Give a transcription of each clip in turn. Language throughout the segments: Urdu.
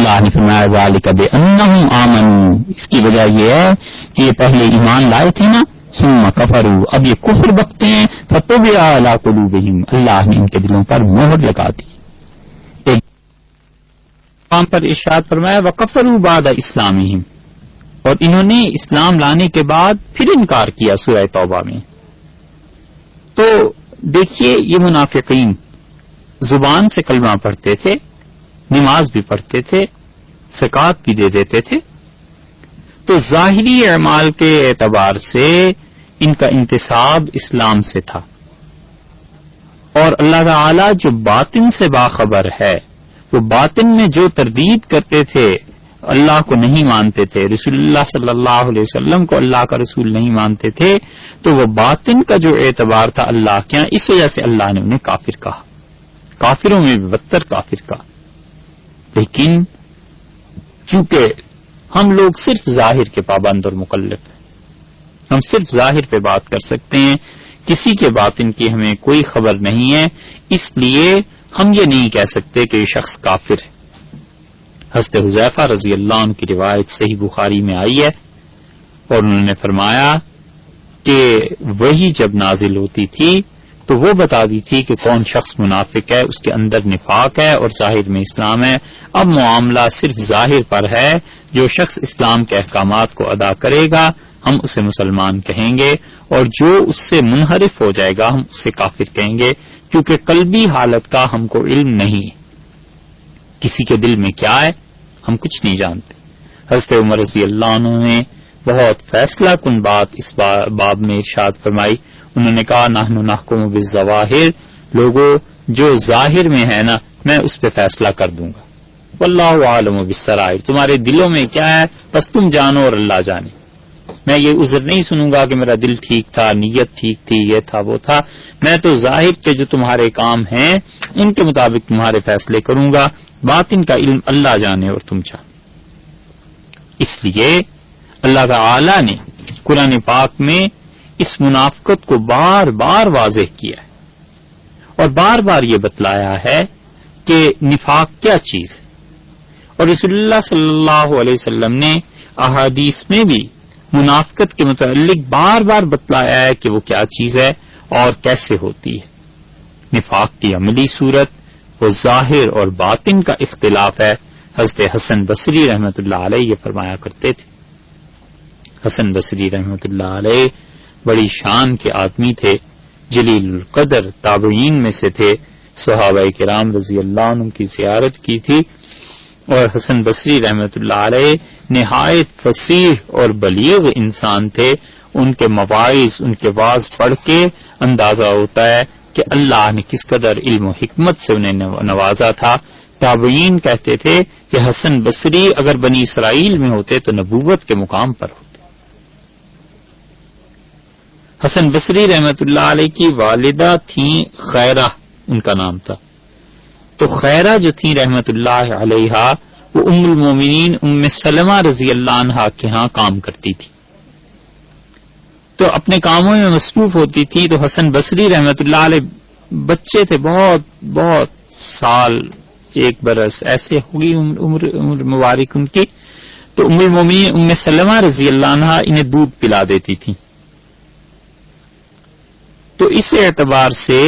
اللہ نے فرمایا ذالک بأنہم آمنوا، اس کی وجہ یہ ہے کہ یہ پہلے ایمان لائے تھے نا، ثم کفروا، اب یہ کفر بکتے ہیں، فطبع علی قلوبہم، اللہ نے ان کے دلوں پر مہر لگا دی. ایک مقام پر ارشاد فرمایا وکفروا بعد اسلامہم، اور انہوں نے اسلام لانے کے بعد پھر انکار کیا سورہ توبہ میں. تو دیکھیے یہ منافقین زبان سے کلمہ پڑھتے تھے، نماز بھی پڑھتے تھے، زکوٰۃ بھی دے دیتے تھے، تو ظاہری اعمال کے اعتبار سے ان کا انتساب اسلام سے تھا، اور اللہ تعالی جو باطن سے باخبر ہے، وہ باطن میں جو تردید کرتے تھے، اللہ کو نہیں مانتے تھے، رسول اللہ صلی اللہ علیہ وسلم کو اللہ کا رسول نہیں مانتے تھے، تو وہ باطن کا جو اعتبار تھا اللہ کے یہاں، اس وجہ سے اللہ نے انہیں کافر کہا، کافروں میں بھی بدتر کافر کہا. لیکن چونکہ ہم لوگ صرف ظاہر کے پابند اور مکلف ہیں، ہم صرف ظاہر پہ بات کر سکتے ہیں، کسی کے باطن کی ہمیں کوئی خبر نہیں ہے، اس لیے ہم یہ نہیں کہہ سکتے کہ یہ شخص کافر ہے. حضرت حذیفہ رضی اللہ عنہ کی روایت صحیح بخاری میں آئی ہے، اور انہوں نے فرمایا کہ وہی جب نازل ہوتی تھی تو وہ بتا دی تھی کہ کون شخص منافق ہے، اس کے اندر نفاق ہے اور ظاہر میں اسلام ہے. اب معاملہ صرف ظاہر پر ہے، جو شخص اسلام کے احکامات کو ادا کرے گا ہم اسے مسلمان کہیں گے، اور جو اس سے منحرف ہو جائے گا ہم اسے کافر کہیں گے، کیونکہ قلبی حالت کا ہم کو علم نہیں ہے، کسی کے دل میں کیا ہے ہم کچھ نہیں جانتے. حضرت عمر رضی اللہ عنہ نے بہت فیصلہ کن بات اس باب میں ارشاد فرمائی. انہوں نے کہا نحن نحکم بالظواہر، لوگوں جو ظاہر میں ہے نا میں اس پہ فیصلہ کر دوں گا، واللہ عالم بالسرائر، تمہارے دلوں میں کیا ہے بس تم جانو اور اللہ جانے. میں یہ عذر نہیں سنوں گا کہ میرا دل ٹھیک تھا، نیت ٹھیک تھی، یہ تھا وہ تھا، میں تو ظاہر کے جو تمہارے کام ہیں ان کے مطابق تمہارے فیصلے کروں گا، باطن کا علم اللہ جانے اور تم جانو. اس لیے اللہ تعالی نے قرآن پاک میں اس منافقت کو بار بار واضح کیا ہے، اور بار بار یہ بتلایا ہے کہ نفاق کیا چیز ہے، اور رسول اللہ صلی اللہ علیہ وسلم نے احادیث میں بھی منافقت کے متعلق بار بار بتلایا ہے کہ وہ کیا چیز ہے اور کیسے ہوتی ہے. نفاق کی عملی صورت وہ ظاہر اور باطن کا اختلاف ہے. حضرت حسن بصری رحمۃ اللہ علیہ یہ فرمایا کرتے تھے. حسن بصری رحمۃ اللہ علیہ بڑی شان کے آدمی تھے، جلیل القدر تابعین میں سے تھے، صحابہ کرام رضی اللہ عنہ کی زیارت کی تھی، اور حسن بصری رحمۃ اللہ علیہ نہایت فصیح اور بلیغ انسان تھے. ان کے مواعظ، ان کے واعظ پڑھ کے اندازہ ہوتا ہے کہ اللہ نے کس قدر علم و حکمت سے انہیں نوازا تھا. تابعین کہتے تھے کہ حسن بصری اگر بنی اسرائیل میں ہوتے تو نبوت کے مقام پر ہوتے. حسن بصری رحمۃ اللہ علیہ کی والدہ تھیں خیرہ، ان کا نام تھا. تو خیرہ جو تھیں رحمۃ اللہ علیہا وہ ام المومنین ام سلمہ رضی اللہ عنہا کے ہاں کام کرتی تھی، تو اپنے کاموں میں مصروف ہوتی تھی. تو حسن بصری رحمۃ اللہ علیہ بچے تھے، بہت بہت سال، ایک برس ایسے ہوگی عمر مبارک ان کی. تو ام المومنین ام سلمہ رضی اللہ عنہا انہیں دودھ پلا دیتی تھی. تو اس اعتبار سے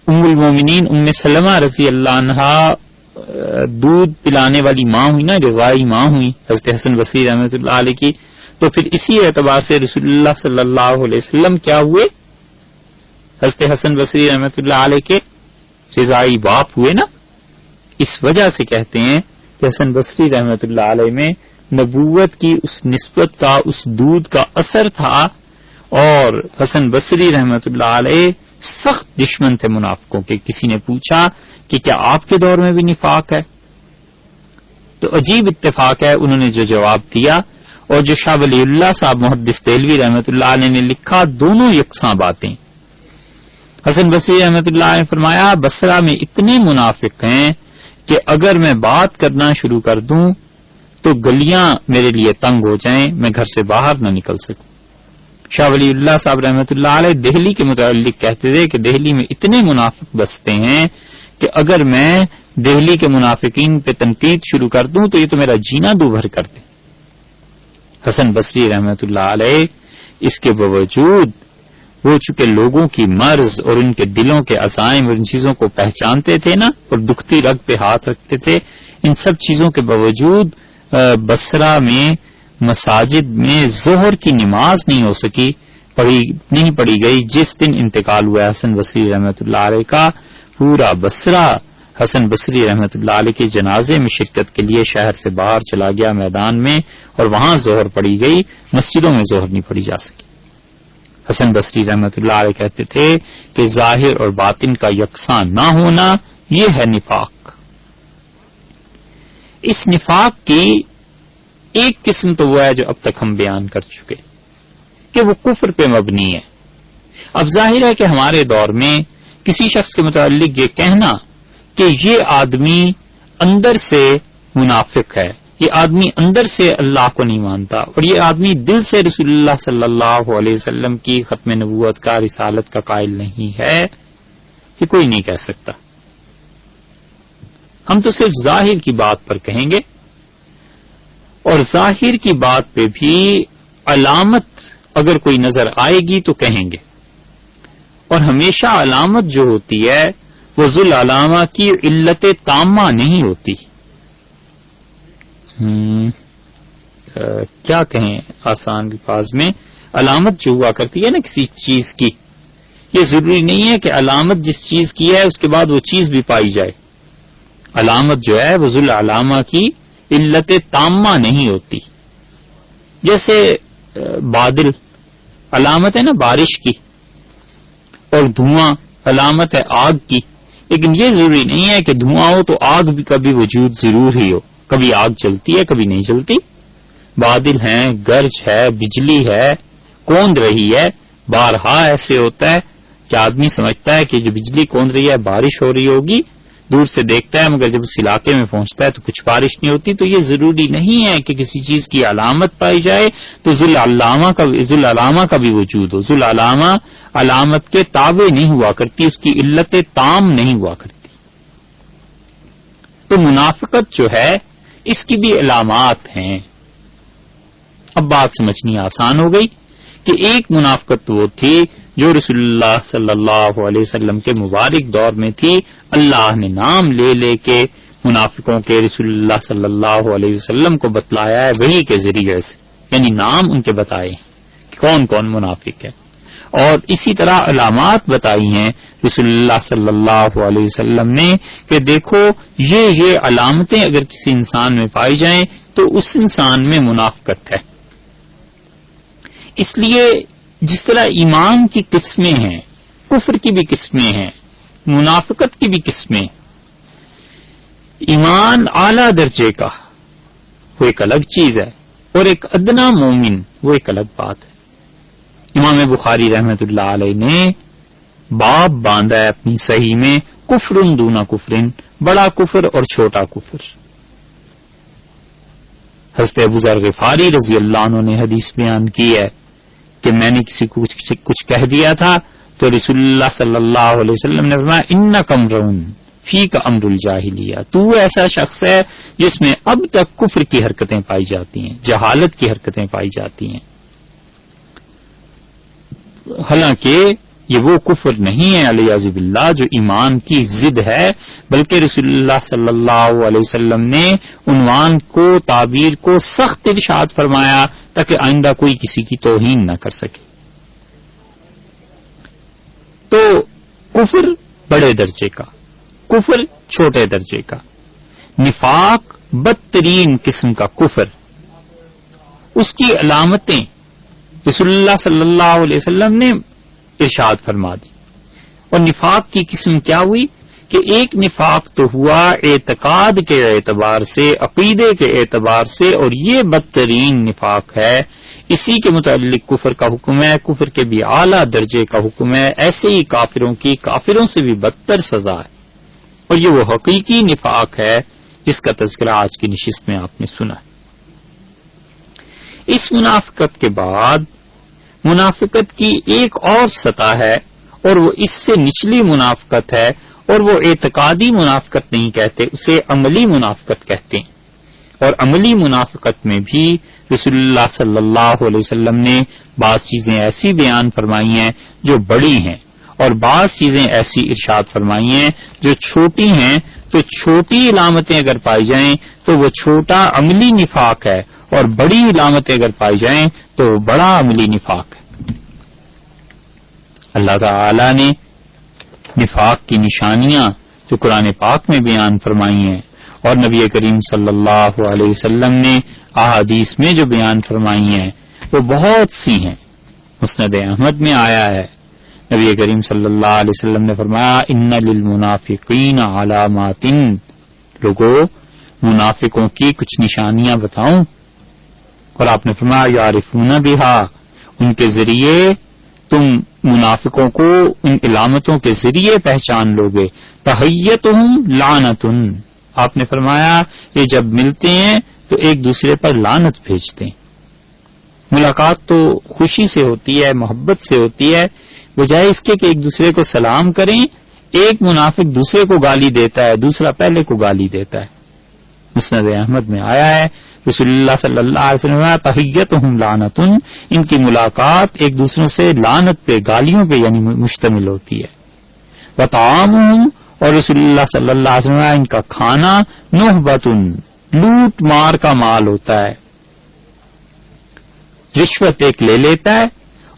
ام المومنین ام سلمہ رضی اللہ عنہا دودھ پلانے والی ماں ہوئی نا، رضائی ماں ہوئی حضرت حسن بصری رحمۃ اللہ علیہ کی. تو پھر اسی اعتبار سے رسول اللہ صلی اللہ علیہ وسلم کیا ہوئے، حضرت حسن بصری رحمۃ اللہ علیہ کے رضائی باپ ہوئے نا. اس وجہ سے کہتے ہیں کہ حسن بصری رحمۃ اللہ علیہ میں نبوت کی اس نسبت کا، اس دودھ کا اثر تھا. اور حسن بصری رحمۃ اللہ علیہ سخت دشمن تھے منافقوں کے. کسی نے پوچھا کہ کیا آپ کے دور میں بھی نفاق ہے؟ تو عجیب اتفاق ہے انہوں نے جو جواب دیا، اور جو شاہ ولی اللہ صاحب محدث دہلوی رحمۃ اللہ علیہ نے لکھا، دونوں یکساں باتیں. حسن بصری رحمۃ اللہ علیہ نے فرمایا بصرہ میں اتنے منافق ہیں کہ اگر میں بات کرنا شروع کر دوں تو گلیاں میرے لیے تنگ ہو جائیں، میں گھر سے باہر نہ نکل سکوں. شاہ ولی اللہ صاحب رحمۃ اللہ علیہ دہلی کے متعلق کہتے تھے کہ دہلی میں اتنے منافق بستے ہیں کہ اگر میں دہلی کے منافقین پہ تنقید شروع کر دوں تو یہ تو میرا جینا دو بھر کر دے. حسن بصری رحمت اللہ علیہ اس کے باوجود وہ چونکہ لوگوں کی مرض اور ان کے دلوں کے عزائم اور ان چیزوں کو پہچانتے تھے نا، اور دکھتی رگ پہ ہاتھ رکھتے تھے، ان سب چیزوں کے باوجود بصرہ میں مساجد میں ظہر کی نماز نہیں ہو سکی، نہیں پڑھی گئی. جس دن انتقال ہوا حسن بصری رحمت اللہ علیہ کا، پورا بصرہ حسن بصری رحمت اللہ علیہ کے جنازے میں شرکت کے لیے شہر سے باہر چلا گیا میدان میں، اور وہاں ظہر پڑھی گئی، مسجدوں میں ظہر نہیں پڑھی جا سکی. حسن بصری رحمت اللہ علیہ کہتے تھے کہ ظاہر اور باطن کا یکساں نہ ہونا یہ ہے نفاق. اس نفاق کی ایک قسم تو وہ ہے جو اب تک ہم بیان کر چکے کہ وہ کفر پہ مبنی ہے. اب ظاہر ہے کہ ہمارے دور میں کسی شخص کے متعلق یہ کہنا کہ یہ آدمی اندر سے منافق ہے، یہ آدمی اندر سے اللہ کو نہیں مانتا، اور یہ آدمی دل سے رسول اللہ صلی اللہ علیہ وسلم کی ختم نبوت کا، رسالت کا قائل نہیں ہے، یہ کوئی نہیں کہہ سکتا. ہم تو صرف ظاہر کی بات پر کہیں گے، اور ظاہر کی بات پہ بھی علامت اگر کوئی نظر آئے گی تو کہیں گے. اور ہمیشہ علامت جو ہوتی ہے وہ ذل علامہ کی علت تامہ نہیں ہوتی. کیا کہیں آسان الفاظ میں، علامت جو ہوا کرتی ہے نا کسی چیز کی، یہ ضروری نہیں ہے کہ علامت جس چیز کی ہے اس کے بعد وہ چیز بھی پائی جائے. علامت جو ہے وہ ذل علامہ کی علت تامہ نہیں ہوتی. جیسے بادل علامت ہے نا بارش کی، اور دھواں علامت ہے آگ کی، لیکن یہ ضروری نہیں ہے کہ دھواں ہو تو آگ بھی کبھی وجود ضرور ہی ہو. کبھی آگ چلتی ہے کبھی نہیں چلتی. بادل ہیں، گرج ہے، بجلی ہے، کوند رہی ہے. بارہا ایسے ہوتا ہے کہ آدمی سمجھتا ہے کہ جو بجلی کوند رہی ہے بارش ہو رہی ہوگی، دور سے دیکھتا ہے، مگر جب اس علاقے میں پہنچتا ہے تو کچھ بارش نہیں ہوتی. تو یہ ضروری نہیں ہے کہ کسی چیز کی علامت پائی جائے تو ذل علامہ کا بھی وجود ہو. ذل علامہ علامت کے تابع نہیں ہوا کرتی، اس کی علت تام نہیں ہوا کرتی. تو منافقت جو ہے اس کی بھی علامات ہیں. اب بات سمجھنی آسان ہو گئی کہ ایک منافقت وہ تھی جو رسول اللہ صلی اللہ علیہ وسلم کے مبارک دور میں تھی. اللہ نے نام لے لے کے منافقوں کے رسول اللہ صلی اللہ علیہ وسلم کو بتلایا ہے وحی کے ذریعے سے، یعنی نام ان کے بتائے کہ کون کون منافق ہے. اور اسی طرح علامات بتائی ہیں رسول اللہ صلی اللہ علیہ وسلم نے کہ دیکھو یہ علامتیں اگر کسی انسان میں پائی جائیں تو اس انسان میں منافقت ہے. اس لیے جس طرح ایمان کی قسمیں ہیں، کفر کی بھی قسمیں ہیں، منافقت کی بھی قسمیں. ایمان اعلی درجے کا وہ ایک الگ چیز ہے، اور ایک ادنا مومن وہ ایک الگ بات ہے. امام بخاری رحمت اللہ علیہ نے باب باندھا ہے اپنی صحیح میں، کفر دون کفر، بڑا کفر اور چھوٹا کفر. حضرت ابو ذر غفاری رضی اللہ عنہ نے حدیث بیان کی ہے کہ میں نے کسی کو کچھ کہہ دیا تھا تو رسول اللہ صلی اللہ علیہ وسلم نے فرمایا انک امرؤن فیک امر الجاہلیہ، تو ایسا شخص ہے جس میں اب تک کفر کی حرکتیں پائی جاتی ہیں، جہالت کی حرکتیں پائی جاتی ہیں. حالانکہ یہ وہ کفر نہیں ہے علیہ باللہ جو ایمان کی ضد ہے، بلکہ رسول اللہ صلی اللہ علیہ وسلم نے عنوان کو، تعبیر کو سخت ارشاد فرمایا تاکہ آئندہ کوئی کسی کی توہین نہ کر سکے. تو کفر بڑے درجے کا، کفر چھوٹے درجے کا. نفاق بدترین قسم کا کفر، اس کی علامتیں رسول اللہ صلی اللہ علیہ وسلم نے ارشاد فرما دی. اور نفاق کی قسم کیا ہوئی کہ ایک نفاق تو ہوا اعتقاد کے اعتبار سے، عقیدے کے اعتبار سے، اور یہ بدترین نفاق ہے. اسی کے متعلق کفر کا حکم ہے، کفر کے بھی اعلیٰ درجے کا حکم ہے. ایسے ہی کافروں کی، کافروں سے بھی بدتر سزا ہے. اور یہ وہ حقیقی نفاق ہے جس کا تذکرہ آج کی نشست میں آپ نے سنا. اس منافقت کے بعد منافقت کی ایک اور سطح ہے، اور وہ اس سے نچلی منافقت ہے، اور وہ اعتقادی منافقت نہیں کہتے، اسے عملی منافقت کہتے ہیں۔ اور عملی منافقت میں بھی رسول اللہ صلی اللہ علیہ وسلم نے بعض چیزیں ایسی بیان فرمائی ہیں جو بڑی ہیں، اور بعض چیزیں ایسی ارشاد فرمائی ہیں جو چھوٹی ہیں، تو چھوٹی علامتیں اگر پائی جائیں تو وہ چھوٹا عملی نفاق ہے، اور بڑی علامتیں اگر پائی جائیں تو بڑا عملی نفاق ہے۔ اللہ تعالی نے نفاق کی نشانیاں جو قرآن پاک میں بیان فرمائی ہیں، اور نبی کریم صلی اللہ علیہ وسلم نے احادیث میں جو بیان فرمائی ہیں وہ بہت سی ہیں۔ مسند احمد میں آیا ہے، نبی کریم صلی اللہ علیہ وسلم نے فرمایا ان للمنافقین علامات، لوگوں منافقوں کی کچھ نشانیاں بتاؤں، اور آپ نے فرمایا یعرفون بہا، ان کے ذریعے تم منافقوں کو ان علامتوں کے ذریعے پہچان لوگے۔ تحیتہم لعنتن، آپ نے فرمایا یہ جب ملتے ہیں تو ایک دوسرے پر لعنت بھیجتے ہیں۔ ملاقات تو خوشی سے ہوتی ہے، محبت سے ہوتی ہے، بجائے اس کے کہ ایک دوسرے کو سلام کریں، ایک منافق دوسرے کو گالی دیتا ہے، دوسرا پہلے کو گالی دیتا ہے۔ مسند احمد میں آیا ہے رسول اللہ صلی اللہ علیہ وسلم تحیتہم لعنتن، ان کی ملاقات ایک دوسرے سے لعنت پہ، گالیوں پہ یعنی مشتمل ہوتی ہے۔ وطعامہم، اور رسول اللہ صلی اللہ علیہ وسلم ان کا کھانا نہبتن، لوٹ مار کا مال ہوتا ہے، رشوت ایک لے لیتا ہے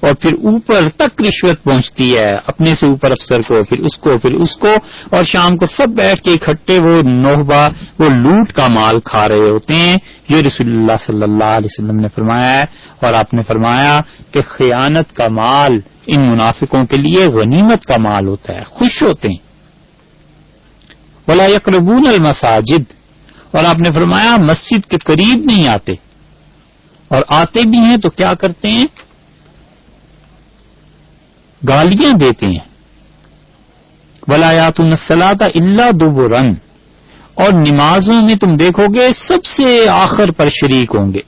اور پھر اوپر تک رشوت پہنچتی ہے، اپنے سے اوپر افسر کو، پھر اس کو، اور شام کو سب بیٹھ کے اکٹھے وہ نوحبہ، وہ لوٹ کا مال کھا رہے ہوتے ہیں۔ یہ رسول اللہ صلی اللہ علیہ وسلم نے فرمایا ہے، اور آپ نے فرمایا کہ خیانت کا مال ان منافقوں کے لیے غنیمت کا مال ہوتا ہے، خوش ہوتے ہیں۔ ولا یقربون المساجد، اور آپ نے فرمایا مسجد کے قریب نہیں آتے، اور آتے بھی ہیں تو کیا کرتے ہیں؟ گالیاں دیتے ہیں۔ ولا یاتون الصلاۃ الا دبرا، اور نمازوں میں تم دیکھو گے سب سے آخر پر شریک ہوں گے۔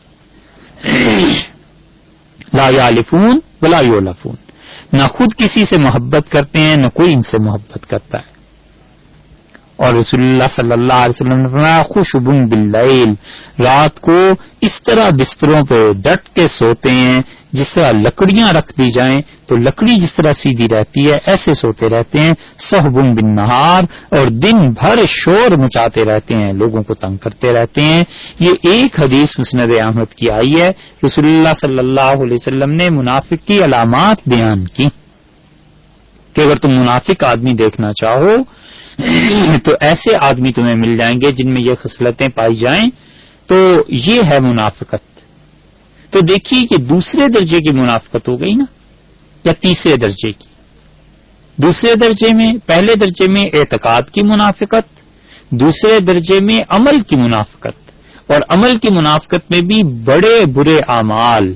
لا یالفون ولا یولفون، نہ خود کسی سے محبت کرتے ہیں نہ کوئی ان سے محبت کرتا ہے۔ اور رسول اللہ صلی اللہ علیہ وسلم نے فرمایا خشبن باللیل، رات کو اس طرح بستروں پہ ڈٹ کے سوتے ہیں جس طرح لکڑیاں رکھ دی جائیں تو لکڑی جس طرح سیدھی رہتی ہے ایسے سوتے رہتے ہیں۔ صحبن بالنہار، اور دن بھر شور مچاتے رہتے ہیں، لوگوں کو تنگ کرتے رہتے ہیں۔ یہ ایک حدیث مسند احمد کی آئی ہے، رسول اللہ صلی اللہ علیہ وسلم نے منافق کی علامات بیان کی کہ اگر تم منافق آدمی دیکھنا چاہو تو ایسے آدمی تمہیں مل جائیں گے جن میں یہ خصلتیں پائی جائیں، تو یہ ہے منافقت۔ تو دیکھیے کہ دوسرے درجے کی منافقت ہو گئی نا، یا تیسرے درجے کی؟ دوسرے درجے میں، پہلے درجے میں اعتقاد کی منافقت، دوسرے درجے میں عمل کی منافقت، اور عمل کی منافقت میں بھی بڑے برے اعمال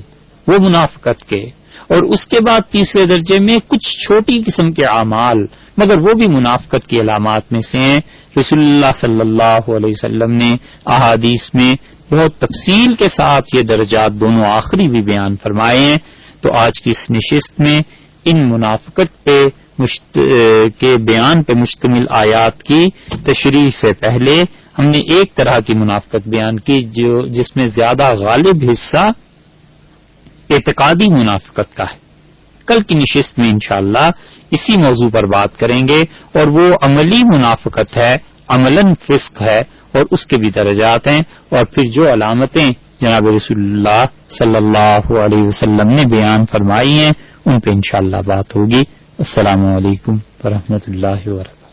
وہ منافقت کے، اور اس کے بعد تیسرے درجے میں کچھ چھوٹی قسم کے اعمال مگر وہ بھی منافقت کی علامات میں سے ہیں۔ رسول اللہ صلی اللہ علیہ وسلم نے احادیث میں بہت تفصیل کے ساتھ یہ درجات دونوں آخری بھی بیان فرمائے ہیں۔ تو آج کی اس نشست میں ان منافقت کے بیان پہ مشتمل آیات کی تشریح سے پہلے ہم نے ایک طرح کی منافقت بیان کی جس میں زیادہ غالب حصہ اعتقادی منافقت کا ہے۔ کل کی نشست میں انشاءاللہ اسی موضوع پر بات کریں گے، اور وہ عملی منافقت ہے، عملاً فسق ہے، اور اس کے بھی درجات ہیں، اور پھر جو علامتیں جناب رسول اللہ صلی اللہ علیہ وسلم نے بیان فرمائی ہیں ان پہ انشاءاللہ بات ہوگی۔ السلام علیکم ورحمۃ اللہ وبرکاتہ۔